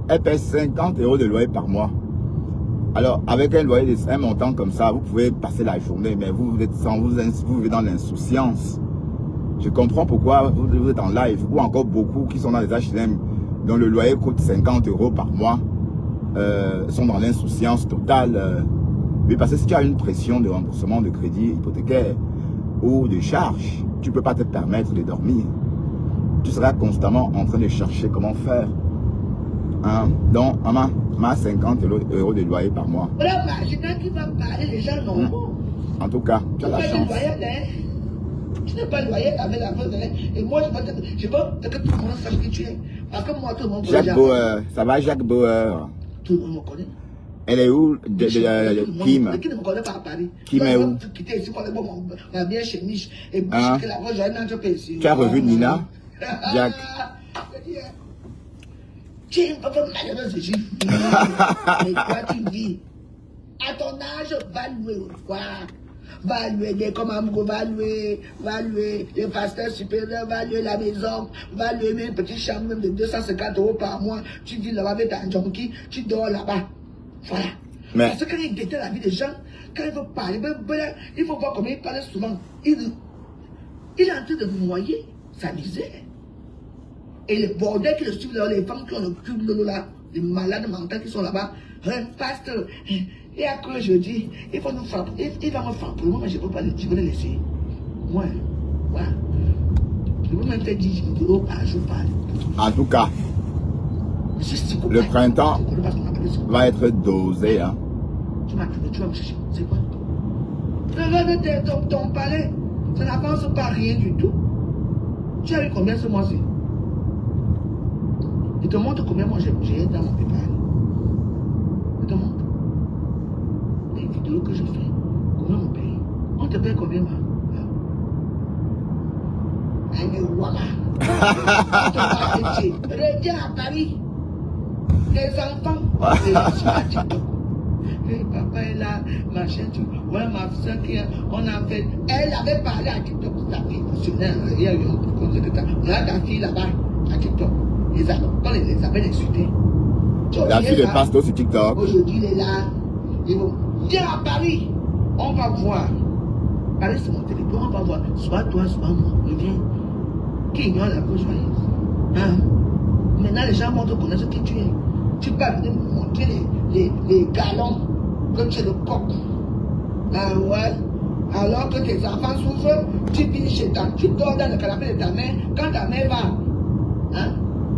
Elle paie 50 € de loyer par mois. Alors, avec un loyer de un montant comme ça, vous pouvez passer la journée, mais vous vivez dans l'insouciance. Je comprends pourquoi vous êtes en live, ou encore beaucoup qui sont dans les HLM, dont le loyer coûte 50 € par mois. Sont dans l'insouciance totale. Oui, parce que si tu as une pression de remboursement de crédit hypothécaire ou de charges, tu ne peux pas te permettre de dormir. Tu seras constamment en train de chercher comment faire. Hein? Donc, maman, 50 € de loyer par mois. Voilà, imaginez qui va parler les gens normaux. En tout cas, tu as la chance. Tu n'es pas loyal avec la veuve. Et moi, je veux que tout le monde sache qui tu es. Parce que moi, tout le monde connaît. Jacques Bauer, ça va Jacques Bauer? Tout le monde me connaît. Elle est où? Kim. Qui ne me connaît pas à Paris. Kim est où? Quitter ici pour aller voir ma bien chemise. Et que la voix, j'ai un entreprise ici. Tu as revu Nina? Jack. Tu es un peu malheureuse, je vis. Mais toi, tu vis. À ton âge, va louer au revoir. Va louer des commandos, va louer les pasteurs supérieurs, va louer la maison, va louer une petite chambre même de 250 € par mois. Tu vis là-bas avec un junkie, tu dors là-bas. Voilà. Mais... Parce que quand il déteste la vie des gens, quand il veut parler, il faut voir comment il parle souvent. Il est en train de noyer sa misère. Et le bordel qui le suit là, les femmes qui ont le cul de là, les malades mentaux qui sont là-bas, un pasteur. Et après, je dis, il va me frapper, mais je ne peux pas le laisser. Moi, voilà. Je peux même faire 10 vidéos par jour. En tout cas, le printemps va être dosé. Hein. Tu vas me chercher, c'est quoi? Regarde ton palais, ça n'avance pas rien du tout. Tu as eu combien ce mois-ci? Je te montre combien moi j'ai dans mon PayPal. Je te montre. Les vidéos que je fais, combien on paye? On te paye combien, ma? Elle est voilà. Reviens à Paris. Les enfants, et papa est là, ma chaîne, ouais, ma soeur qui on a fait, elle avait parlé à TikTok, sa fille, il y a eu on a ta fille là-bas, à TikTok, quand les appelle insultés. La fille de Pasto sur TikTok. Aujourd'hui, il est là, ils vont, viens à Paris, on va voir. Paris, c'est mon territoire, on va voir, soit toi, soit moi, reviens. Qui ignore la cause joyeuse? Hein? Maintenant, les gens vont te connaître qui tu es. Tu peux venir me montrer les galons que tu es le coq. Ah ouais. Alors que tes enfants souffrent, tu vis chez ta, tu dors dans le canapé de ta mère quand ta mère va. Hein?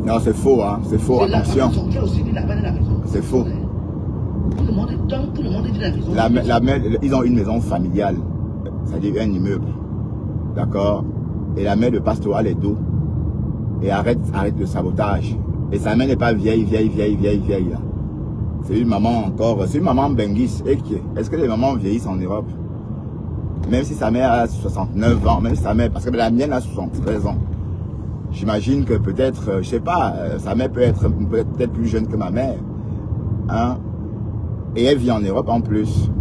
Non, c'est faux, hein. C'est faux, attention. C'est faux. Tout le monde dit la maison. La mère, ils ont une maison familiale. C'est-à-dire un immeuble. D'accord? Et la mère de Pasto a les dos. Et arrête le sabotage. Et sa mère n'est pas vieille là. C'est une maman encore, c'est une maman benguis. Est-ce que les mamans vieillissent en Europe? Même si sa mère a 69 ans, même si sa mère, parce que la mienne a 73 ans. J'imagine que peut-être, je sais pas, sa mère peut être peut-être plus jeune que ma mère. Hein? Et elle vit en Europe en plus.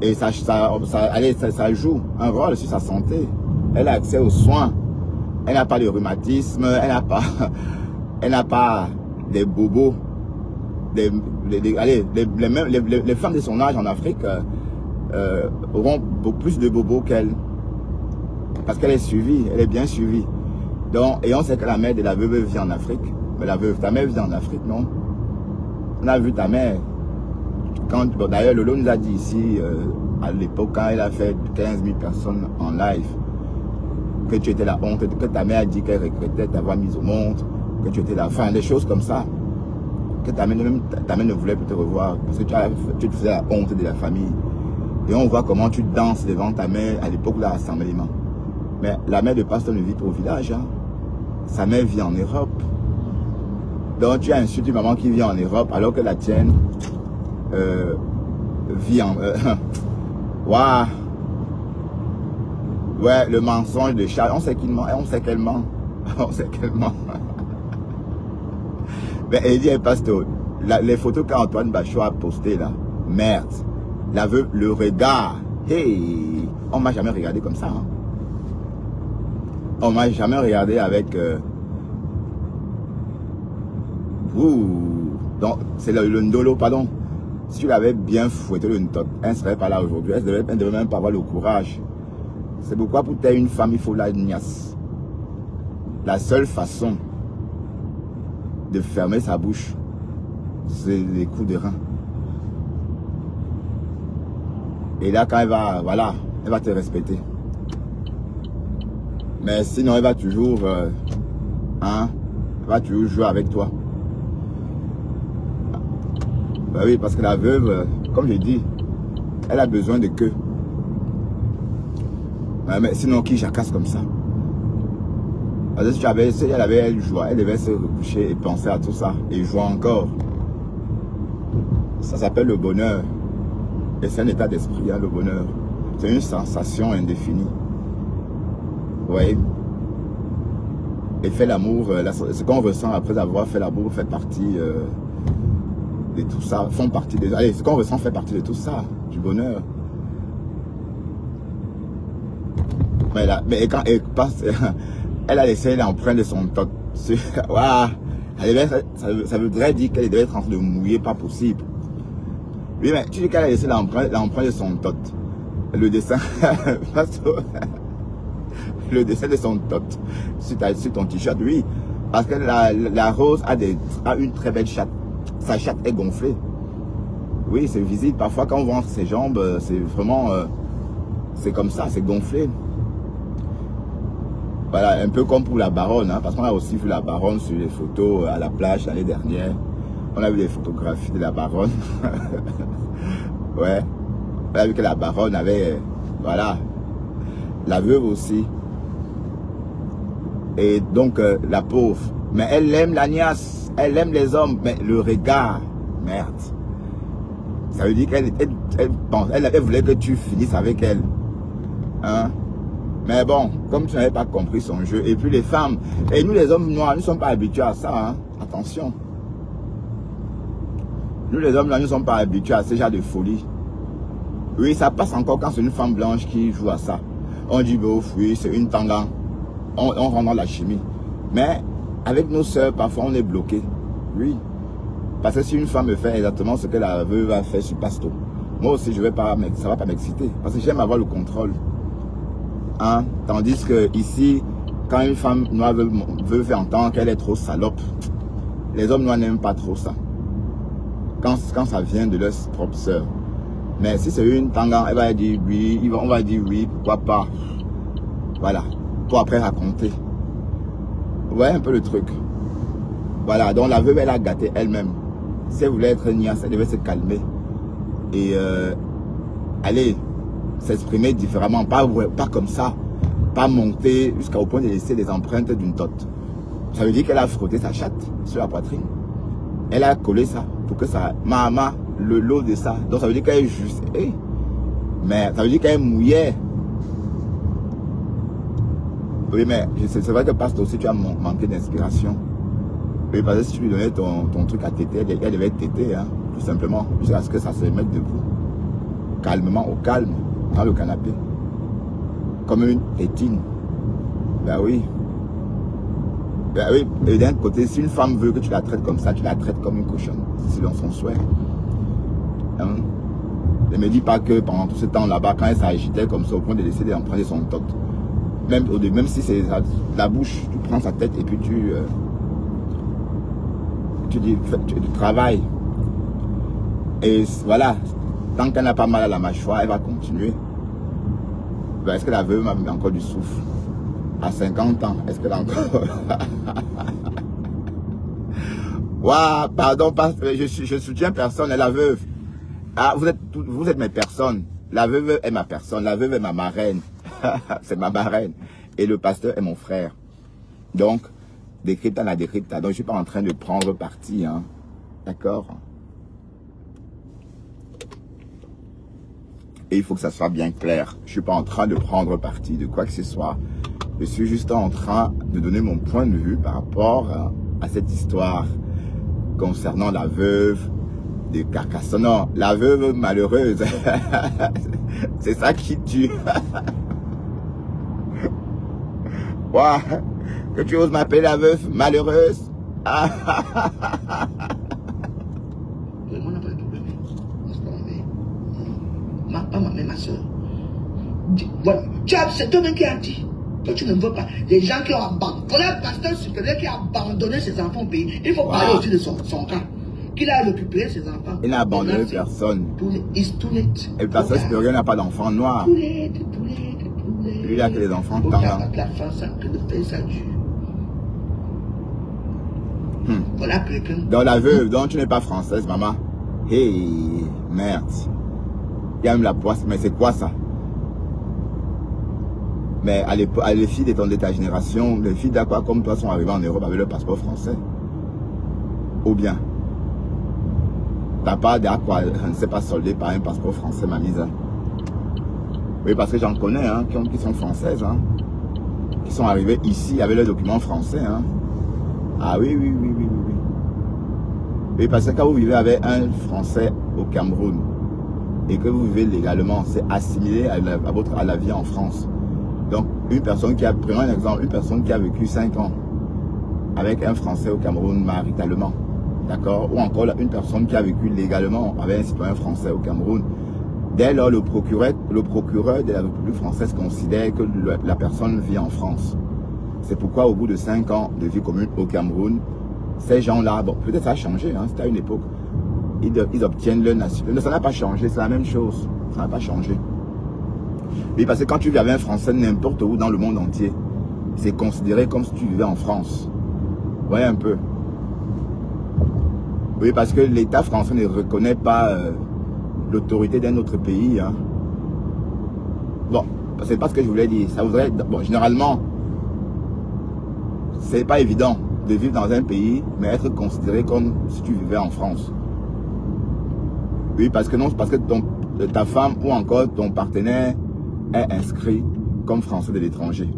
Et ça joue un rôle sur sa santé. Elle a accès aux soins. Elle n'a pas de rhumatisme, elle n'a pas des bobos. Les femmes de son âge en Afrique auront beaucoup plus de bobos qu'elle. Parce qu'elle est suivie, elle est bien suivie. Donc, et on sait que la mère de la veuve vit en Afrique. Mais la veuve, ta mère vit en Afrique, non? On a vu ta mère. Bon, d'ailleurs, Lolo nous a dit ici, à l'époque, quand elle a fait 15 000 personnes en live, que tu étais la honte, que ta mère a dit qu'elle regrettait t'avoir mise au monde, que tu étais la fin, des choses comme ça. Que ta mère ne voulait plus te revoir, parce que tu te faisais la honte de la famille. Et on voit comment tu danses devant ta mère à l'époque de l'assemblement. Mais la mère de Pasteur ne vit pas au village. Hein. Sa mère vit en Europe. Donc tu as insulté une maman qui vit en Europe, alors que la tienne vit en... Waouh. Ouais, le mensonge de Charles, on sait qu'il ment, on sait qu'elle ment. On sait qu'elle ment. Mais elle dit, Pasteur, les photos qu'Antoine Bachot a postées là, merde. La veuve, le regard, hey, on m'a jamais regardé comme ça. Hein. On m'a jamais regardé avec... donc, c'est le ndolo, pardon. Si tu l'avais bien fouetté le ntok, elle ne serait pas là aujourd'hui. Elle ne devait même pas avoir le courage. C'est pourquoi pour t'aider une femme, il faut la niasse. La seule façon de fermer sa bouche, c'est les coups de rein. Et là, quand elle va, voilà, elle va te respecter. Mais sinon, elle va toujours, elle va toujours jouer avec toi. Ben oui, parce que la veuve, comme je dis, elle a besoin de queue. Mais sinon, qui jacasse comme ça? Parce que si elle jouait, elle devait se recoucher et penser à tout ça. Et jouer encore. Ça s'appelle le bonheur. Et c'est un état d'esprit, hein, le bonheur. C'est une sensation indéfinie. Vous voyez? Et faire l'amour, ce qu'on ressent après avoir fait l'amour fait partie de tout ça. Font partie de... Allez, ce qu'on ressent fait partie de tout ça, du bonheur. Mais quand elle passe, elle a laissé l'empreinte de son tot. Waouh! Ça voudrait dire qu'elle devait être en train de mouiller, pas possible. Oui, mais tu dis qu'elle a laissé l'empreinte de son tot. Le dessin, le dessin de son tot sur ton t-shirt, oui. Parce que la rose a une très belle chatte. Sa chatte est gonflée. Oui, c'est visible. Parfois, quand on voit ses jambes, c'est vraiment... c'est comme ça, c'est gonflé. Voilà, un peu comme pour la baronne, hein, parce qu'on a aussi vu la baronne sur les photos à la plage l'année dernière. On a vu des photographies de la baronne. Ouais. On a vu que la baronne avait... Voilà. La veuve aussi. Et donc, la pauvre. Mais elle aime la niasse. Elle aime les hommes. Mais le regard, merde. Ça veut dire qu'elle voulait que tu finisses avec elle. Hein? Mais bon, comme tu n'avais pas compris son jeu, et puis les femmes, et nous les hommes noirs, nous ne sommes pas habitués à ça, hein? Attention. Nous les hommes là, nous ne sommes pas habitués à ce genre de folie. Oui, ça passe encore quand c'est une femme blanche qui joue à ça. On dit, oui, c'est une tendance. On rentre dans la chimie. Mais avec nos soeurs, parfois on est bloqué. Oui. Parce que si une femme me fait exactement ce que la veuve va faire sur Pasto, moi aussi, ça ne va pas m'exciter. Parce que j'aime avoir le contrôle. Hein? Tandis que ici, quand une femme noire veut faire entendre qu'elle est trop salope, les hommes noirs n'aiment pas trop ça. Quand ça vient de leur propre sœur. Mais si c'est une tendance, elle va dire oui, on va dire oui, pourquoi pas. Voilà. Pour après raconter. Vous voyez un peu le truc. Voilà. Donc la veuve, elle a gâté elle-même. Si elle voulait être niasse, elle devait se calmer. Et aller s'exprimer différemment. Pas comme ça. Pas monter jusqu'au point de laisser des empreintes d'une tote. Ça veut dire qu'elle a frotté sa chatte sur la poitrine. Elle a collé ça pour que ça... Maman, le lot de ça. Donc ça veut dire qu'elle est juste... mais ça veut dire qu'elle mouillait. Oui, mais c'est vrai que Pasteur aussi, tu as manqué d'inspiration. Oui, parce que si tu lui donnais ton truc à téter, elle devait téter, hein, tout simplement, jusqu'à ce que ça se mette debout. Calmement, au calme, dans le canapé. Comme une tétine. Ben oui. Ben oui, et d'un côté, si une femme veut que tu la traites comme ça, tu la traites comme une cochonne. C'est dans son souhait. Hein? Ne me dis pas que pendant tout ce temps là-bas, quand elle s'agitait comme ça, au point de laisser d'emprunter son toc, même si c'est la bouche, tu prends sa tête et puis tu travailles. Et voilà, tant qu'elle n'a pas mal à la mâchoire, elle va continuer. Ben, est-ce que la veuve m'a encore du souffle? À 50 ans, est-ce qu'elle a encore... Waouh, pardon, je soutiens personne, elle la veuve. Ah, vous êtes mes personnes. La veuve est ma personne, la veuve est ma marraine. C'est ma marraine. Et le pasteur est mon frère. Donc, décrypta la décrypta. Donc, je ne suis pas en train de prendre parti. Hein. D'accord? Et il faut que ça soit bien clair. Je ne suis pas en train de prendre parti de quoi que ce soit. Je suis juste en train de donner mon point de vue par rapport à cette histoire concernant la veuve de Carcassonne. Non, la veuve malheureuse. C'est ça qui tue. Wow. Que tu oses m'appeler la veuve malheureuse. Moi, on n'a pas de problème. Pas ma mère, ma soeur. Voilà. C'est toi-même qui as dit. Toi, tu ne veux pas. Les gens qui ont abandonné, le pasteur supérieur qui a abandonné ses enfants au pays. Il faut parler aussi de son cas. Qu'il a récupéré ses enfants. Il n'a abandonné personne. It's too late. Et le pasteur supérieur n'a pas d'enfants noirs. Lui, il a que les enfants tendants. La France a que de faire ça dur. Voilà quelqu'un. Dans la veuve, donc tu n'es pas française, maman. Hey, merde. Il y a même la poisse, mais c'est quoi ça? Mais les filles de ta génération, les filles d'Aqua comme toi sont arrivées en Europe avec le passeport français. Ou bien, ta part d'Aqua ne s'est pas soldée par un passeport français, ma mise. Oui, parce que j'en connais hein, qui sont françaises, hein, qui sont arrivées ici avec leurs documents français. Hein. Ah oui. Oui, parce que quand vous vivez avec un Français au Cameroun et que vous vivez légalement, c'est assimilé à la vie en France. Donc, prenons un exemple, une personne qui a vécu 5 ans avec un Français au Cameroun maritalement, d'accord? Ou encore une personne qui a vécu légalement avec un citoyen français au Cameroun. Dès lors, le procureur de la République française considère que la personne vit en France. C'est pourquoi au bout de 5 ans de vie commune au Cameroun, ces gens-là, bon, peut-être ça a changé, hein, c'était à une époque, ils obtiennent leur nationalité. Ça n'a pas changé, c'est la même chose, ça n'a pas changé. Oui, parce que quand tu vis avec un Français n'importe où dans le monde entier, c'est considéré comme si tu vivais en France. Vous voyez un peu? Oui, parce que l'État français ne reconnaît pas l'autorité d'un autre pays. Hein. Bon, c'est pas ce que je voulais dire. Ça voudrait, bon, généralement, c'est pas évident de vivre dans un pays, mais être considéré comme si tu vivais en France. Oui, parce que non, parce que ta femme ou encore ton partenaire est inscrit comme Français de l'étranger.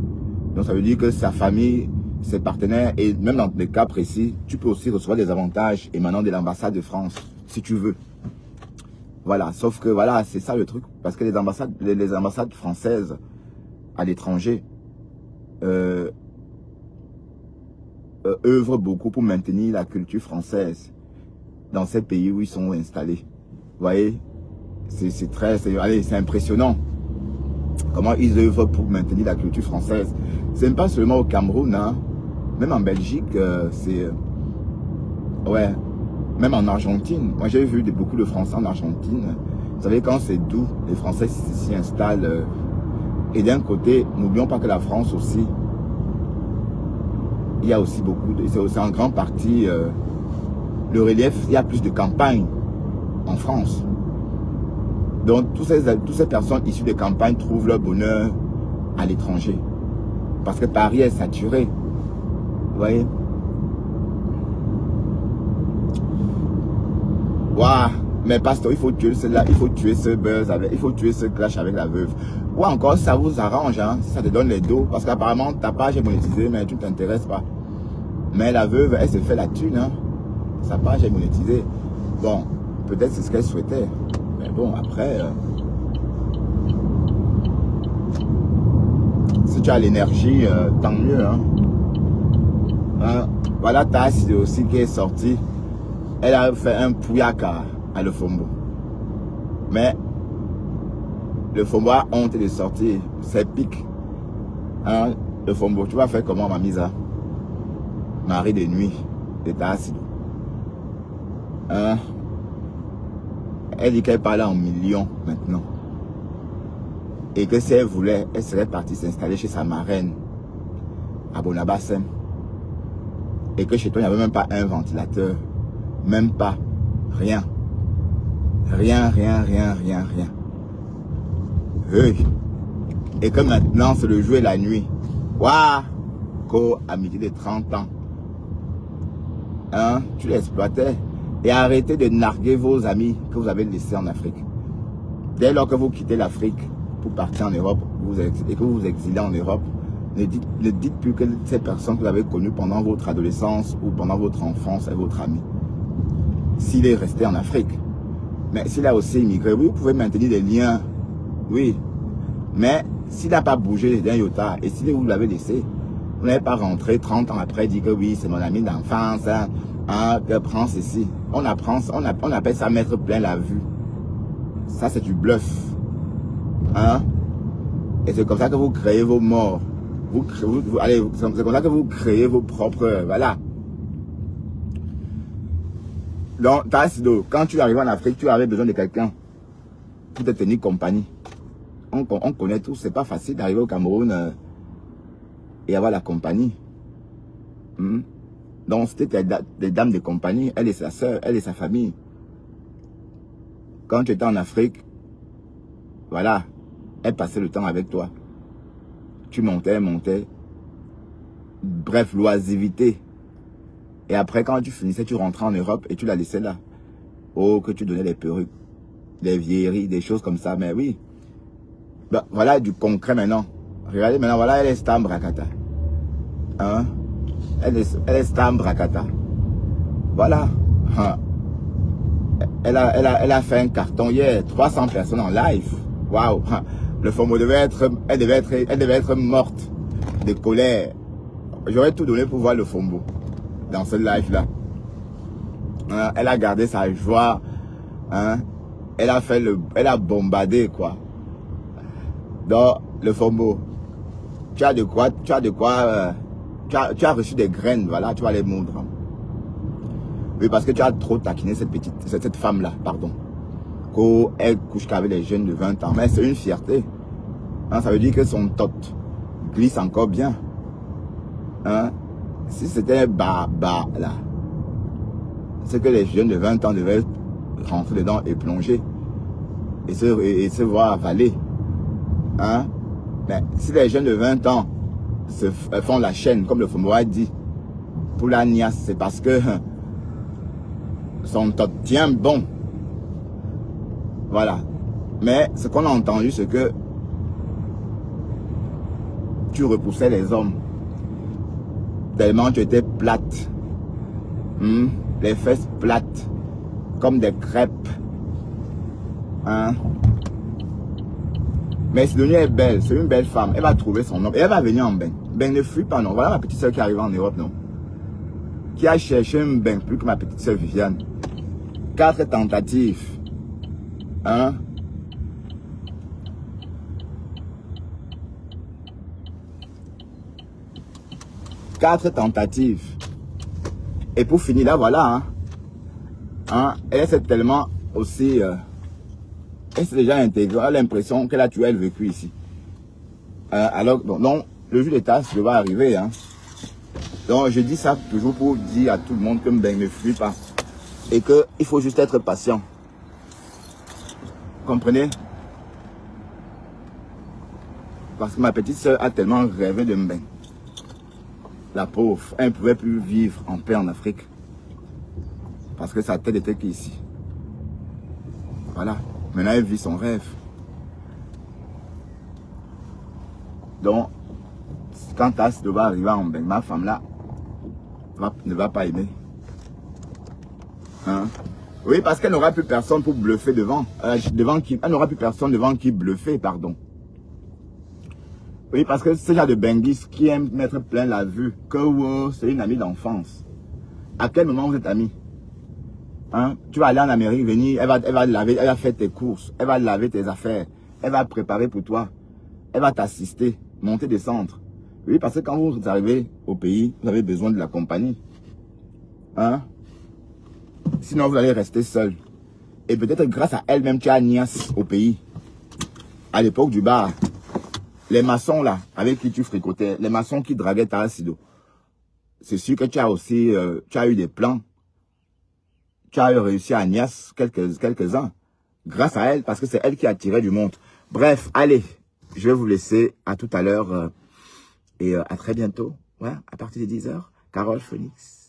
Donc ça veut dire que sa famille, ses partenaires, et même dans des cas précis, tu peux aussi recevoir des avantages émanant de l'ambassade de France, si tu veux. Voilà, sauf que voilà, c'est ça le truc, parce que les ambassades françaises à l'étranger œuvrent beaucoup pour maintenir la culture française dans ces pays où ils sont installés. Vous voyez, c'est impressionnant comment ils œuvrent pour maintenir la culture française. C'est pas seulement au Cameroun, hein. Même en Belgique, ouais, même en Argentine. Moi, j'ai vu beaucoup de Français en Argentine. Vous savez, quand c'est doux, les Français s'y installent. Et d'un côté, n'oublions pas que la France aussi, il y a aussi beaucoup, c'est aussi en grande partie le relief, il y a plus de campagnes en France. Donc, toutes ces personnes issues des campagnes trouvent leur bonheur à l'étranger. Parce que Paris est saturé. Vous voyez? Waouh! Mais pasteur, il faut tuer cela, il faut tuer ce buzz, il faut tuer ce clash avec la veuve. Ou encore, ça vous arrange, hein, ça te donne les dos. Parce qu'apparemment, ta page est monétisée, mais tu ne t'intéresses pas. Mais la veuve, elle se fait la thune, hein. Sa page est monétisée. Bon, peut-être c'est ce qu'elle souhaitait. Mais bon, après, si tu as l'énergie, tant mieux, hein. Voilà Tass aussi qui est sortie. Elle a fait un pouillaka à Le Fombo. Mais Le Fombo a honte de sortir. C'est pique. Hein? Le Fombo, tu vas faire comment, ma mise? Mari de nuit de Tass. Hein? Elle dit qu'elle parle en millions maintenant. Et que si elle voulait, elle serait partie s'installer chez sa marraine à Bonabassem. Et que chez toi, il n'y avait même pas un ventilateur. Même pas. Rien. Rien. Hey. Et que maintenant, c'est le jour et la nuit. Waouh! Qu'au à midi de 30 ans. Hein? Tu l'exploitais. Et arrêtez de narguer vos amis que vous avez laissés en Afrique. Dès lors que vous quittez l'Afrique pour partir en Europe et que vous vous exilez en Europe, ne dites plus que ces personnes que vous avez connues pendant votre adolescence ou pendant votre enfance est votre ami. S'il est resté en Afrique, mais s'il a aussi immigré, oui, vous pouvez maintenir des liens, oui. Mais s'il n'a pas bougé d'un iota et si vous l'avez laissé, vous n'avez pas rentré 30 ans après dire que oui, c'est mon ami d'enfance, hein, que prends ceci. On appelle ça mettre plein la vue. Ça, c'est du bluff. Hein? Et c'est comme ça que vous créez vos morts. C'est comme ça que vous créez vos propres... Voilà. Donc, quand tu arrives en Afrique, tu avais besoin de quelqu'un pour te tenir compagnie. On connaît tous, c'est pas facile d'arriver au Cameroun et avoir la compagnie. Donc, c'était des dames de compagnie, elle et sa soeur, elle et sa famille. Quand tu étais en Afrique, voilà, elle passait le temps avec toi. Tu montais. Bref, l'oisivité. Et après, quand tu finissais, tu rentrais en Europe et tu la laissais là. Oh, que tu donnais les perruques, les vieilleries, des choses comme ça. Mais oui. Ben, voilà du concret maintenant. Regardez maintenant, voilà, elle est Stam Brakata. Hein? Elle est Stam Brakata. Voilà. Hein. Elle a fait un carton hier. 300 personnes en live. Waouh. Le Fombo elle devait être morte de colère. J'aurais tout donné pour voir le Fombo dans ce live là. Hein? Elle a gardé sa joie. Hein? Elle a bombardé quoi. Donc le Fombo, tu as reçu des graines, voilà, tu vas les moudre. Oui, parce que tu as trop taquiné cette femme-là, pardon. Qu'elle couche qu'avec les jeunes de 20 ans. Mais c'est une fierté. Hein, ça veut dire que son tot glisse encore bien. Hein? Si c'était là, c'est que les jeunes de 20 ans devaient rentrer dedans et plonger. Et se voir avaler. Hein? Mais si les jeunes de 20 ans font la chaîne, comme le Fombo a dit, pour la niasse, c'est parce que son tot tient bon. Voilà. Mais ce qu'on a entendu, c'est que tu repoussais les hommes. Tellement tu étais plate. Les fesses plates. Comme des crêpes. Hein? Mais Sidonie est belle. C'est une belle femme. Elle va trouver son homme. Et elle va venir en bain. Ben ne fuis pas, non. Voilà ma petite soeur qui arrive en Europe, non. Qui a cherché un bain plus que ma petite soeur Viviane. 4 tentatives. Hein? Quatre tentatives. Et pour finir, là, voilà. Elle s'est tellement aussi... elle s'est déjà intégrée. Elle a l'impression qu'elle a tué le vécu ici. Alors, donc, le jour des tasses va arriver. Donc, je dis ça toujours pour dire à tout le monde que ben, ne fuis pas. Et qu'il faut juste être patient. Comprenez? Parce que ma petite soeur a tellement rêvé de Mbeng. La pauvre, elle ne pouvait plus vivre en paix en Afrique. Parce que sa tête était qu'ici. Voilà. Maintenant, elle vit son rêve. Donc, quand Tass va arriver en Mbeng, ma femme là ne va pas aimer. Oui, parce qu'elle n'aura plus personne pour bluffer devant. Elle n'aura plus personne devant qui bluffer, pardon. Oui, parce que ce genre de benguis qui aime mettre plein la vue, que wow, c'est une amie d'enfance. À quel moment vous êtes amis? Tu vas aller en Amérique, venir, elle va laver, elle va faire tes courses, elle va laver tes affaires, elle va préparer pour toi, elle va t'assister, monter, descendre. Oui, parce que quand vous arrivez au pays, vous avez besoin de la compagnie. Sinon, vous allez rester seul. Et peut-être grâce à elle-même, tu as Nias au pays. À l'époque du bar. Les maçons là, avec qui tu fréquentais, les maçons qui draguaient Tarasido. C'est sûr que tu as aussi, tu as eu des plans. Tu as réussi à Nias quelques-uns. Grâce à elle, parce que c'est elle qui a tiré du monde. Bref, allez, je vais vous laisser. À tout à l'heure. Et à très bientôt. Ouais, à partir de 10h. Carole Phoenix.